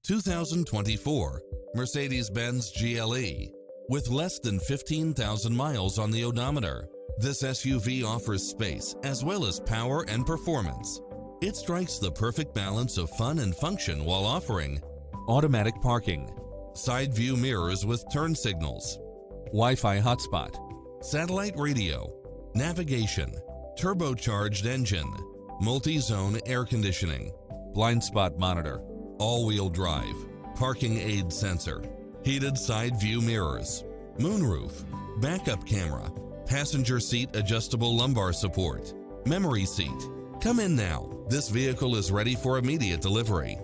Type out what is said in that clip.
2024 Mercedes-Benz GLE. With less than 15,000 miles on the odometer, this SUV offers space as well as power and performance. It strikes the perfect balance of fun and function while offering automatic parking, side view mirrors with turn signals, Wi-Fi hotspot, satellite radio, navigation, turbocharged engine, multi-zone air conditioning, blind spot monitor, all-wheel drive, parking aid sensor, heated side view mirrors, moonroof, backup camera, passenger seat adjustable lumbar support, memory seat. Come in now. This vehicle is ready for immediate delivery.